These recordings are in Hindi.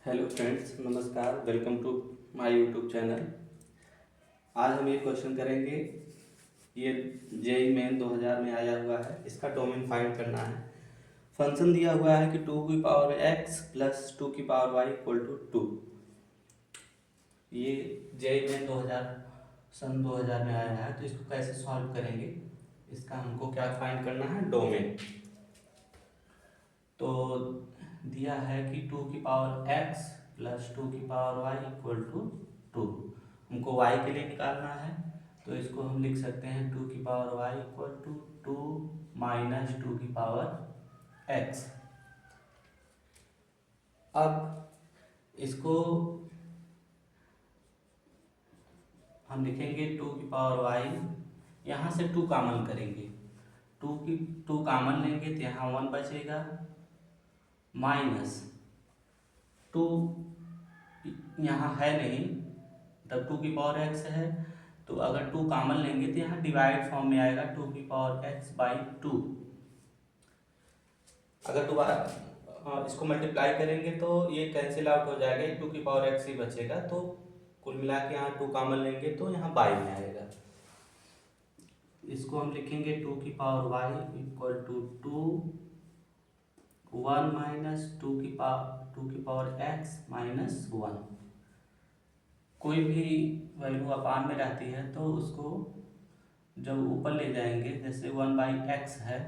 हेलो फ्रेंड्स, नमस्कार। Welcome to my YouTube channel. आज हम ये क्वेश्चन करेंगे। ये जेई मेन 2000 में आया हुआ है। इसका डोमेन फाइंड करना है। फंक्शन दिया हुआ है कि 2 की पावर x प्लस 2 की पावर y इक्वल टू 2। ये जेई मेन 2000 में आया है, तो इसको कैसे सॉल्व करेंगे, इसका हमको क्या फाइंड करना है, डोमेन। तो दिया है कि 2 की पावर x प्लस 2 की पावर y इक्वल टू 2। हमको y के लिए निकालना है, तो इसको हम लिख सकते हैं 2 की power y equal to 2 minus 2 की पावर x। अब इसको हम लिखेंगे 2 की पावर y, यहाँ से 2 कॉमन करेंगे। 2 कॉमन लेंगे तो यहाँ 1 बचेगा, माइनस 2 यहाँ है नहीं, तब 2 की पावर x है, तो अगर 2 कॉमन लेंगे तो यहाँ डिवाइड फॉर्म में आएगा 2 की पावर x बाई 2। अगर दोबारा इसको मल्टीप्लाई करेंगे तो ये कैंसिल आउट हो जाएगा, 2 की पावर x ही बचेगा। तो कुल मिला के यहाँ 2 कॉमन लेंगे तो यहाँ बाई में आएगा। इसको हम लिखेंगे 2 की power y equal to 2 1 minus 2 की पावर x माइनस 1। कोई भी वैल्यू अपान में रहती है तो उसको जब ऊपर ले जाएंगे, जैसे 1 बाई एक्स है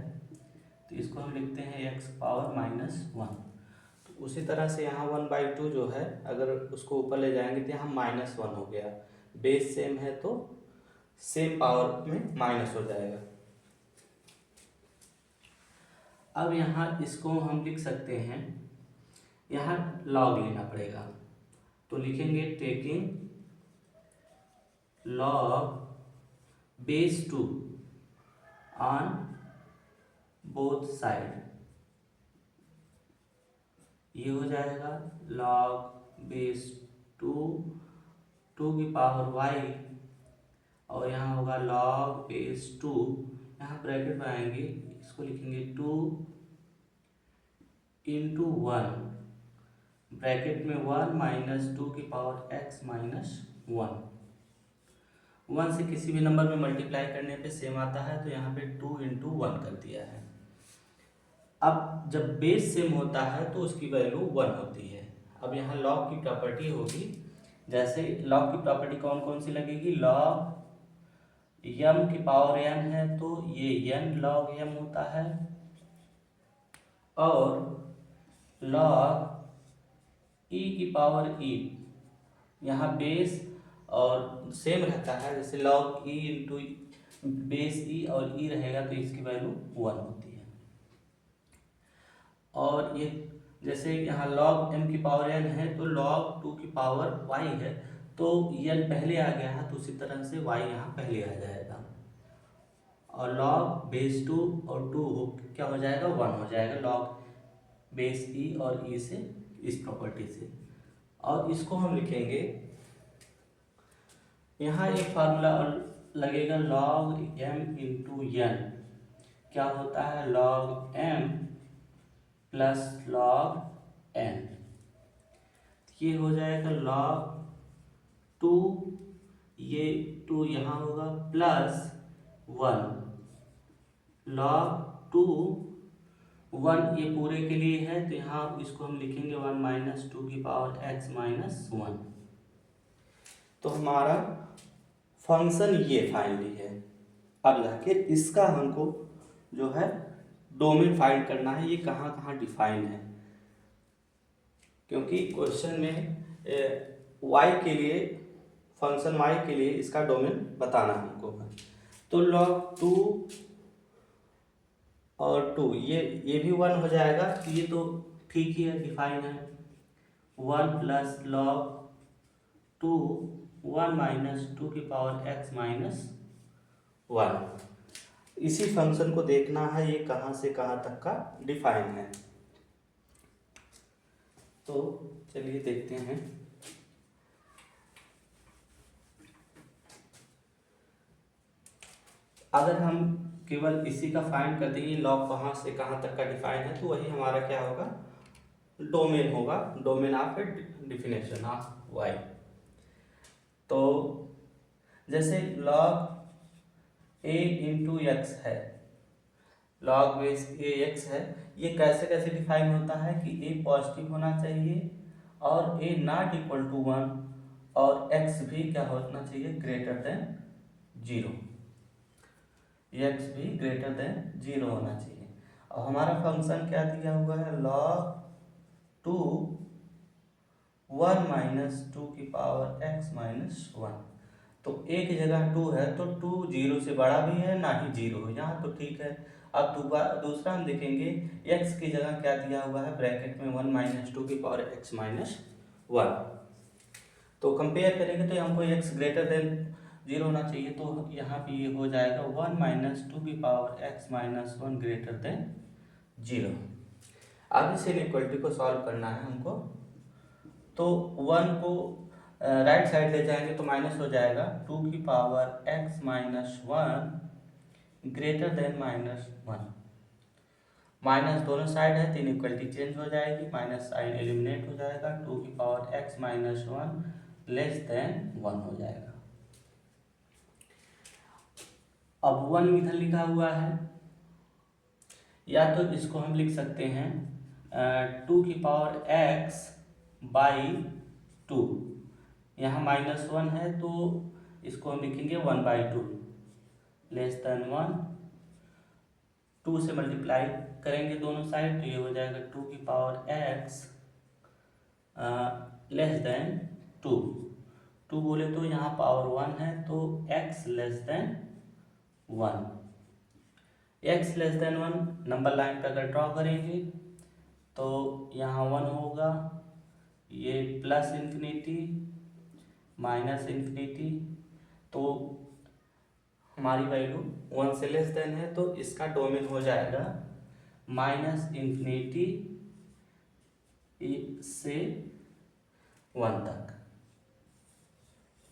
तो इसको हम लिखते हैं x पावर माइनस 1। तो उसी तरह से यहाँ 1 बाई 2 जो है, अगर उसको ऊपर ले जाएंगे तो यहाँ माइनस 1 हो गया। बेस सेम है तो सेम पावर में माइनस हो जाएगा। अब यहाँ इसको हम लिख सकते हैं, यहाँ लॉग लेना पड़ेगा, तो लिखेंगे taking log base 2 on both side. ये हो जाएगा log base 2 2 की पावर y, और यहाँ होगा log base 2, यहाँ ब्रैकेट बनाएंगे, इसको लिखेंगे 2 इंटू 1, ब्रैकेट में 1 माइनस 2 की पावर x माइनस 1। 1 से किसी भी नंबर में मल्टीप्लाई करने पे सेम आता है, तो यहाँ पे 2 इंटू 1 कर दिया है। अब जब बेस सेम होता है तो उसकी वैल्यू 1 होती है। अब यहाँ लॉग की प्रॉपर्टी होगी, जैसे लॉग की प्रॉपर्टी कौन कौन सी लगेगी, लॉग m की पावर n है तो ये n log m होता है, और log e की पावर e, यहाँ बेस और सेम रहता है, जैसे log e into base e और e रहेगा तो इसकी वैल्यू 1 होती है। और ये जैसे यहाँ log m की पावर n है तो log 2 की पावर y है, तो n पहले आ गया है तो उसी तरह से y यहाँ पहले आ जाएगा, और log बेस 2 और 2 क्या हो जाएगा, 1 हो जाएगा log बेस e और e से, इस प्रॉपर्टी से। और इसको हम लिखेंगे, यहाँ एक फार्मूला लगेगा log m इंटू n, क्या होता है log m plus log n। ये हो जाएगा log 2, ये 2 यहाँ होगा, प्लस 1 log 2 1 ये पूरे के लिए है तो यहाँ इसको हम लिखेंगे 1 माइनस 2 की पावर x माइनस 1। तो हमारा फंक्शन ये फाइनली है। अब जाके इसका हमको जो है डोमेन फाइंड करना है, ये कहाँ कहाँ डिफाइन है, क्योंकि क्वेश्चन में y के लिए, फंक्शन y के लिए इसका डोमेन बताना हमको है। तो log 2 और 2 ये भी 1 हो जाएगा, ये तो ठीक ही है, डिफाइन है। 1 प्लस log 2 1 माइनस 2 की पावर x माइनस 1। इसी फंक्शन को देखना है ये कहाँ से कहाँ तक का डिफाइन है। तो चलिए देखते हैं। अगर हम केवल इसी का फाइंड कर देंगे लॉग कहाँ से कहाँ तक का डिफाइन है, तो वही हमारा क्या होगा, डोमेन होगा, domain of a definition of y. तो जैसे लॉग ए इंटू एक्स है, लॉग बेस ए एक्स है, ये कैसे कैसे डिफाइन होता है कि ए पॉजिटिव होना चाहिए और ए नॉट इक्वल टू 1 और एक्स भी क्या होना चाहिए, ग्रेटर देन 0, एक्स भी ग्रेटर देन 0 होना चाहिए। और हमारा फंक्शन क्या दिया हुआ है, लॉग 2 1 माइनस 2 की पावर x माइनस 1। तो एक जगह 2 है तो 2 0 से बड़ा भी है ना ही 0 है, यहाँ तो ठीक है। अब दूसरा हम देखेंगे, x की जगह क्या दिया हुआ है, ब्रैकेट में 1 माइनस 2 की पावर x माइनस 1। तो कंपेयर करेंगे तो हमको x ग्रेटर देन 0 होना चाहिए, तो यहाँ पे ये हो जाएगा 1 माइनस 2 की power x minus 1 greater than 0। अब इस इनइक्वालिटी को सॉल्व करना है हमको, तो 1 को राइट साइड ले जाएंगे तो माइनस हो जाएगा, 2 की power x minus 1 greater than minus 1। Minus दोनों साइड है तो इनइक्वालिटी चेंज हो जाएगी, माइनस साइन एलिमिनेट हो जाएगा, 2 की power x minus 1 less than 1 हो जाएगा। अब 1 इधर लिखा हुआ है, या तो इसको हम लिख सकते हैं 2 की पावर x बाई 2, यहाँ माइनस 1 है तो इसको हम लिखेंगे 1 बाई 2 लेस देन 1। 2 से मल्टीप्लाई करेंगे दोनों साइड तो ये हो जाएगा 2 की पावर x लेस देन 2। 2 बोले तो यहाँ पावर 1 है तो x less than 1। x less than 1 number line पे अगर ड्रॉ करेंगे तो यहाँ 1 होगा, ये प्लस इन्फिनिटी माइनस इन्फिनिटी, तो हमारी वैल्यू 1 से लेस देन है तो इसका डोमेन हो जाएगा माइनस इन्फिनिटी से 1 तक।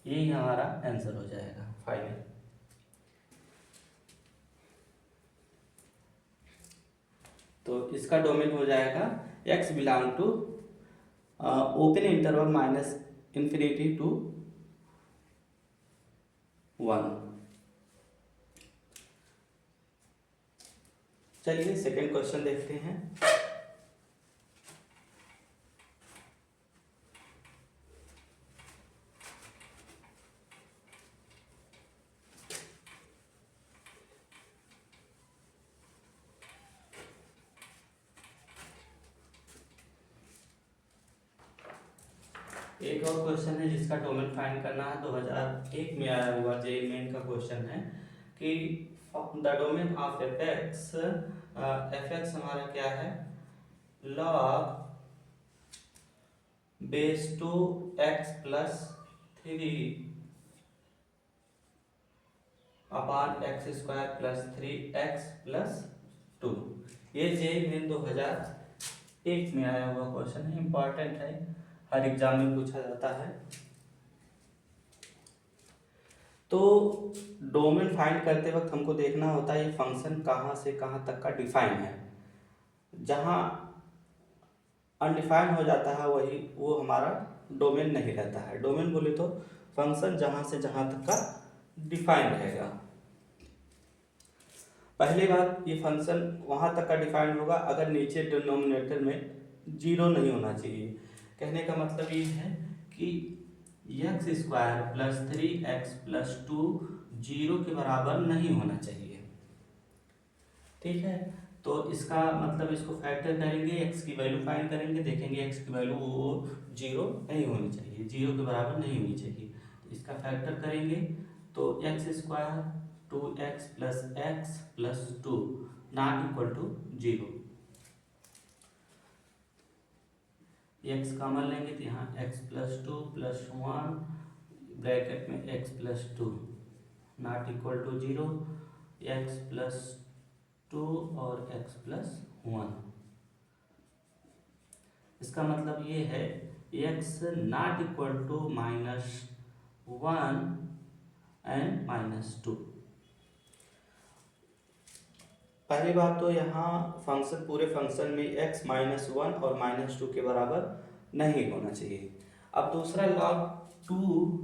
यही हमारा आंसर हो जाएगा फाइनल। तो इसका डोमेन हो जाएगा x belong to open interval minus infinity to 1। चलिए सेकेंड क्वेश्चन देखते हैं। एक और क्वेश्चन है जिसका डोमेन फाइंड करना है, 2001 में आया हुआ जेईई मेन का क्वेश्चन है कि the domain of f x हमारा क्या है, log base two x plus 3 upon x square plus 3x plus 2। ये जेईई मेन 2001 में आया हुआ क्वेश्चन है, इंपॉर्टेंट है, हर एग्जाम में पूछा जाता है। तो डोमेन फाइंड करते वक्त हमको देखना होता है ये फंक्शन कहाँ से कहाँ तक का डिफाइन है। जहाँ अनडिफाइन हो जाता है वही वो हमारा डोमेन नहीं रहता है। डोमेन बोले तो फंक्शन जहाँ से जहाँ तक का डिफाइन रहेगा। पहली बात, ये फंक्शन वहाँ तक का डिफाइन होगा अगर नीचे डिनोमिनेटर में 0 नहीं होना चाहिए। कहने का मतलब ये है कि x square plus 3x plus 2 0 के बराबर नहीं होना चाहिए, ठीक है। तो इसका मतलब इसको फैक्टर करेंगे, x की वैल्यू फाइंड करेंगे, देखेंगे x की वैल्यू वो 0 नहीं होनी चाहिए, 0 के बराबर नहीं होनी चाहिए। तो इसका फैक्टर करेंगे तो x square 2x plus x plus 2 not equal to 0। x common लेंगे तो यहाँ x प्लस 2 प्लस 1 ब्रैकेट में x plus 2 not equal to 0, x plus 2 और x प्लस 1। इसका मतलब ये है x not equal to -1 and -2। पहली बात तो यहाँ फंक्शन पूरे फंक्शन में x -1 और -2 के बराबर नहीं होना चाहिए। अब दूसरा log 2,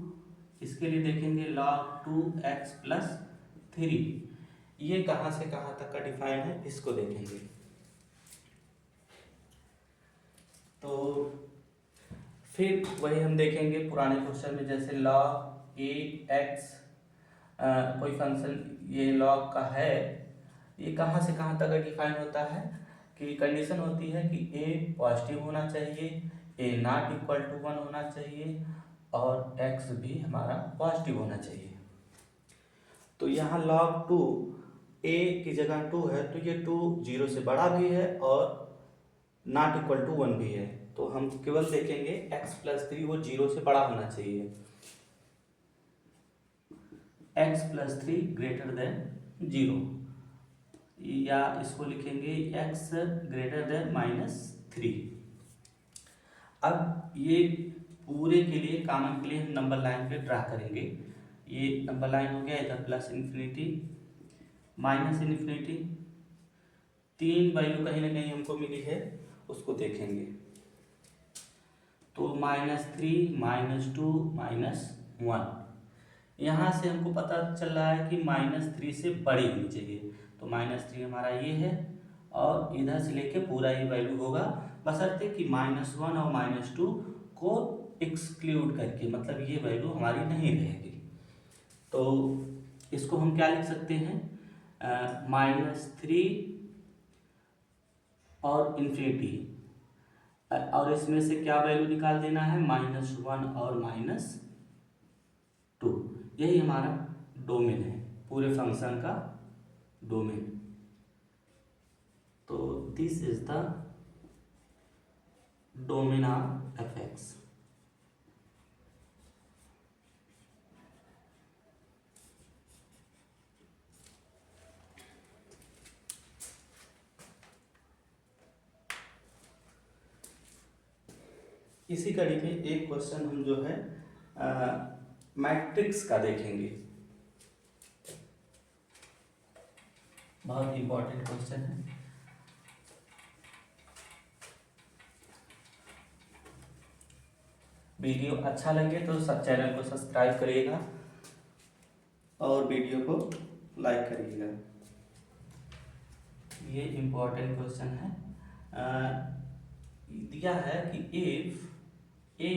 इसके लिए देखेंगे log 2x + 3, ये कहाँ से कहाँ तक का डिफाइन है इसको देखेंगे। तो फिर वही हम देखेंगे पुराने क्वेश्चन में, जैसे log ax कोई फंक्शन ये log का है, ये कहाँ से कहाँ तक डिफाइन होता है कि कंडीशन होती है कि a पॉजिटिव होना चाहिए, a नॉट इक्वल टू 1 होना चाहिए और x भी हमारा पॉजिटिव होना चाहिए। तो यहाँ log 2 a की जगह 2 है तो ये 2 0 से बड़ा भी है और नॉट इक्वल टू 1 भी है, तो हम केवल देखेंगे x + 3 वो 0 से बड़ा होना चाहिए, x + 3 ग्रेटर देन 0, या इसको लिखेंगे x ग्रेटर देन -3। अब ये पूरे के लिए कॉमन के लिए हम नंबर लाइन पे ड्रा करेंगे। ये नंबर लाइन हो गया, इधर +∞, -∞, 3 वैल्यू कहीं ना कहीं हमको मिली है उसको देखेंगे। तो -3, -2, -1, यहाँ से हमको पता चल रहा है कि -3 से बड़ी होनी चाहिए, तो -3 हमारा ये है और इधर से लेके पूरा ये वैल्यू होगा, बशर्ते कि -1 और -2 को एक्सक्लूड करके, मतलब ये वैल्यू हमारी नहीं रहेगी। तो इसको हम क्या लिख सकते हैं, -3 और इन्फिनिटी, और इसमें से क्या वैल्यू निकाल देना है, -1 और -2, यही हमारा डोमेन है, पूरे फंक्शन का डोमेन। तो this is the domain of f(x). इसी कड़ी में एक क्वेश्चन हम जो है मैट्रिक्स का देखेंगे, बहुत इंपॉर्टेंट क्वेश्चन है। वीडियो अच्छा लगे तो सब चैनल को सब्सक्राइब करिएगा और वीडियो को लाइक करिएगा। ये इंपॉर्टेंट क्वेश्चन है। दिया है कि इफ ए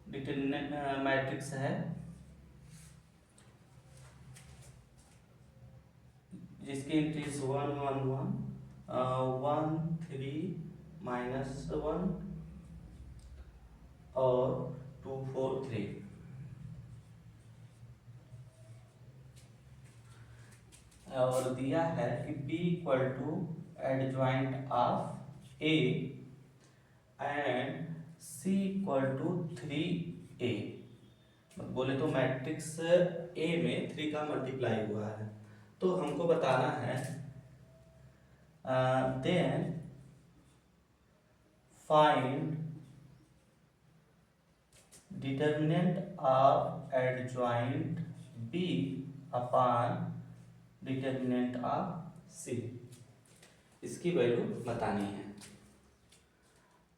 डिटरमिनेंट मैट्रिक्स है जिसकी एंट्रीज 1 1 1 1 3 -1 और 2 4 3, और दिया है कि B = adjoint of A and C = 3A, बोले तो मैट्रिक्स A में 3 का मल्टीप्लाई हुआ है, तो हमको बताना है then find determinant of adjoint B upon determinant of C, इसकी वैल्यू बतानी है।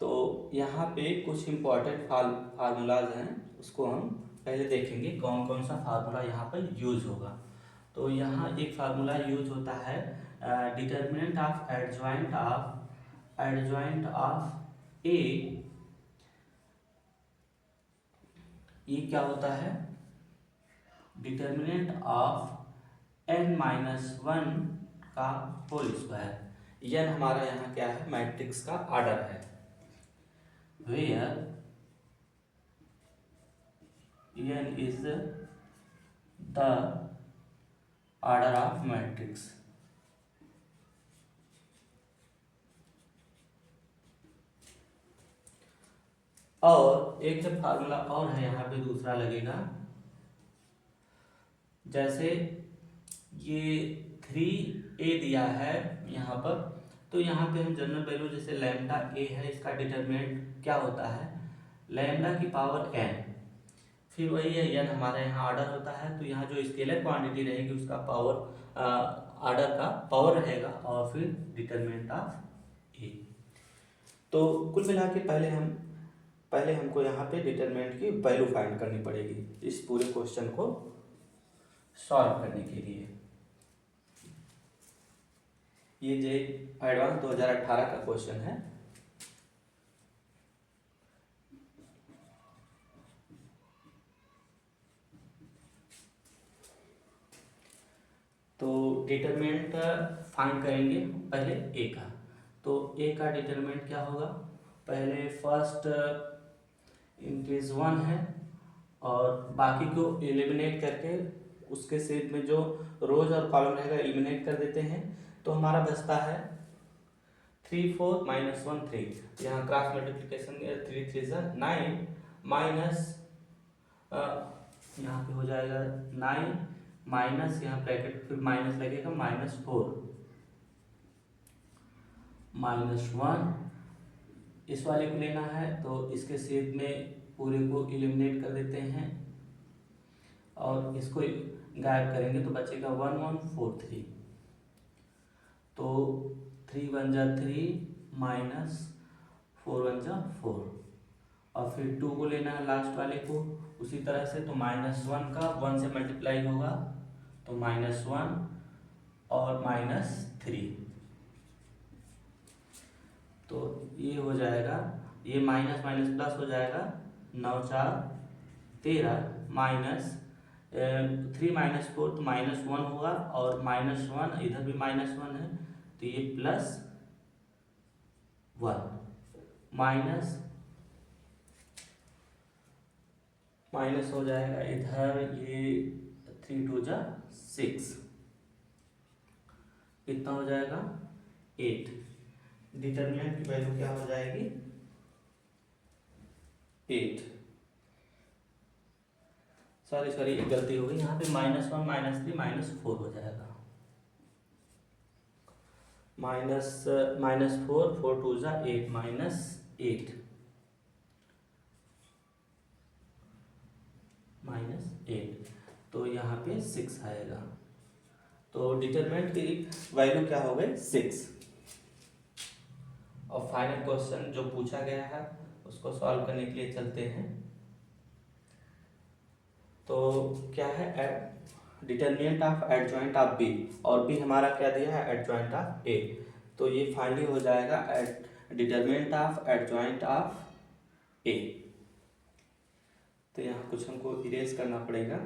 तो यहाँ पे कुछ इंपॉर्टेंट फार्मूलाज हैं, उसको हम पहले देखेंगे कौन कौन सा फार्मूला यहाँ पर यूज होगा। तो यहाँ एक फार्मूला यूज होता है डिटर्मिनेंट ऑफ एडजॉइंट ऑफ ए, ये क्या होता है, डिटर्मिनेंट ऑफ n-1 का होल स्क्वायर। n हमारा यहाँ क्या है, मैट्रिक्स का ऑर्डर है, where n is the order of matrix। और एक जब फार्मूला और है यहाँ पे दूसरा लगेगा, जैसे ये 3a दिया है यहाँ पर, तो यहाँ पे हम जनरल वैल्यू जैसे लैम्डा a है, इसका डिटरमिनेंट क्या होता है, लैम्डा की पावर n, फिर वही है n हमारा यहाँ ऑर्डर होता है, तो यहाँ जो स्केलर क्वांटिटी रहेगी उसका पावर ऑर्डर का पावर रहेगा और फिर डिटरमिनेंट ऑफ ए। तो कुल मिला के पहले हमको यहाँ पे डिटरमिनेंट की वैल्यू फाइंड करनी पड़ेगी इस पूरे क्वेश्चन को सॉल्व करने के लिए। ये जे एडवांस 2018 का क्वेश्चन है। तो डिटरमिनेंट फाइंड करेंगे पहले ए का। तो ए का डिटरमिनेंट क्या होगा, पहले फर्स्ट इंक्रीज 1 है और बाकी को एलिमिनेट करके उसके सेट में जो रोज और कॉलम रहेगा एलिमिनेट कर देते हैं। तो हमारा बचता है 3 4 माइनस 1 3। यहाँ क्रॉस मल्टीप्लिकेशन 3 3 सा 9 माइनस यहाँ पे हो जाएगा 9 माइनस यहाँ ब्रैकेट फिर माइनस लगेगा -4 -1। इस वाले को लेना है तो इसके छेद में पूरे को एलिमिनेट कर देते हैं और इसको गायब करेंगे तो बचेगा 1 1 4 3। तो 3 1 जा 3 माइनस 4 1 जा 4 और फिर 2 को लेना है लास्ट वाले को उसी तरह से। तो -1 का 1 से मल्टीप्लाई होगा तो -1 और -3। तो ये हो जाएगा, ये माइनस माइनस प्लस हो जाएगा 9 4 13 माइनस 3 -4 तो -1 होगा और -1 इधर भी -1 है तो ये +1 माइनस हो जाएगा इधर ये 3 2 जा 6 कितना हो जाएगा 8। डिटरमिनेंट की वैल्यू क्या हो जाएगी 8। सॉरी एक गलती हो गई यहाँ पे -1 -3 -4 हो जाएगा। -4 4 2 जा 8 -8 -8 तो यहाँ पे 6 आएगा। तो डिटरमिनेंट की वैल्यू क्या हो गई 6। और फाइनल क्वेश्चन जो पूछा गया है उसको सॉल्व करने के लिए चलते हैं। तो क्या है determinant of adjoint of B और बी हमारा क्या दिया है एडजॉइंट ऑफ ए। तो ये फाइनली हो जाएगा डिटरमिनेंट ऑफ एडजॉइंट ऑफ ए। तो यहाँ कुछ हमको इरेज करना पड़ेगा।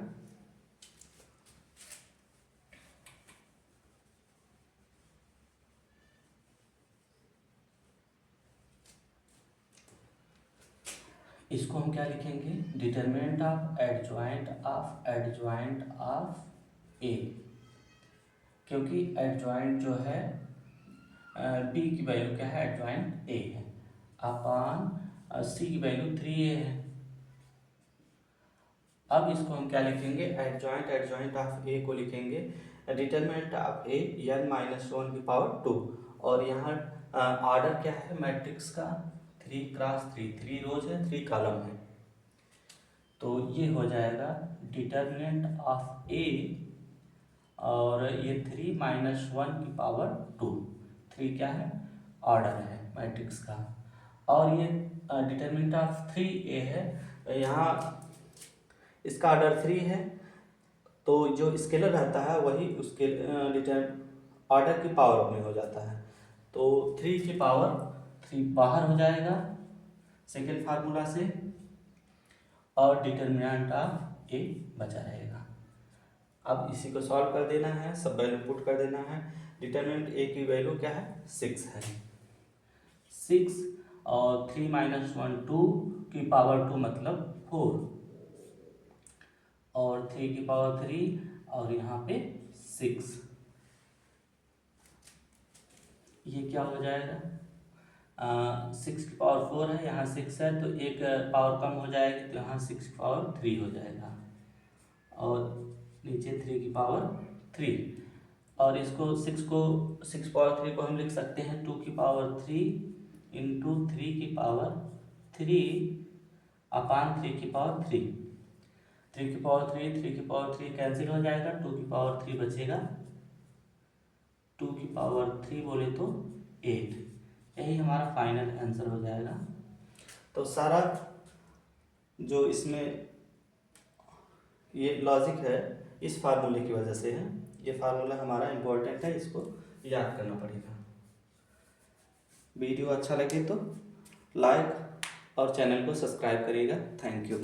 इसको हम क्या लिखेंगे डिटरमिनेंट ऑफ एडजॉइंट ऑफ ए, क्योंकि एडजॉइंट जो है बी की वैल्यू क्या है एडजॉइंट ए है अपॉन सी की वैल्यू 3a है। अब इसको हम क्या लिखेंगे एडजॉइंट ऑफ ए को लिखेंगे डिटरमिनेंट ऑफ ए n -1 की पावर 2। और यहाँ ऑर्डर क्या है मैट्रिक्स का 3 क्रॉस 3 3 रोज है 3 कॉलम है। तो ये हो जाएगा डिटरमिनेंट ऑफ ए और ये 3 -1 की पावर 2। 3 क्या है ऑर्डर है मैट्रिक्स का और ये डिटरमिनेंट ऑफ 3a है। यहाँ इसका ऑर्डर 3 है तो जो स्केलर रहता है वही उसके ऑर्डर की पावर में हो जाता है। तो 3 की पावर 3 बाहर हो जाएगा सेकेंड फार्मूला से और डिटरमिनेंट ऑफ ए बचा रहेगा। अब इसी को सॉल्व कर देना है, सब वैल्यू पुट कर देना है। डिटरमिनेंट ए की वैल्यू क्या है 6 है 6 और 3 -1 2 की पावर 2 मतलब 4 और 3 की पावर 3 और यहाँ पे 6। ये क्या हो जाएगा 6 की पावर 4 है यहाँ 6 है तो एक पावर कम हो जाएगी तो यहाँ 6 की पावर 3 हो जाएगा और नीचे 3 की पावर 3 और इसको 6 पावर 3 को हम लिख सकते हैं 2 की पावर 3 इंटू 3 की पावर 3 अपान 3 की पावर 3। 3 की पावर 3 3 की पावर 3 कैंसिल हो जाएगा 2 की पावर 3 बचेगा 2⁻³ बोले तो 8। यही हमारा फाइनल आंसर हो जाएगा। तो सारा जो इसमें ये लॉजिक है इस फार्मूले की वजह से है। ये फार्मूला हमारा इम्पोर्टेंट है, इसको याद करना पड़ेगा। वीडियो अच्छा लगे तो लाइक और चैनल को सब्सक्राइब करिएगा। Thank you.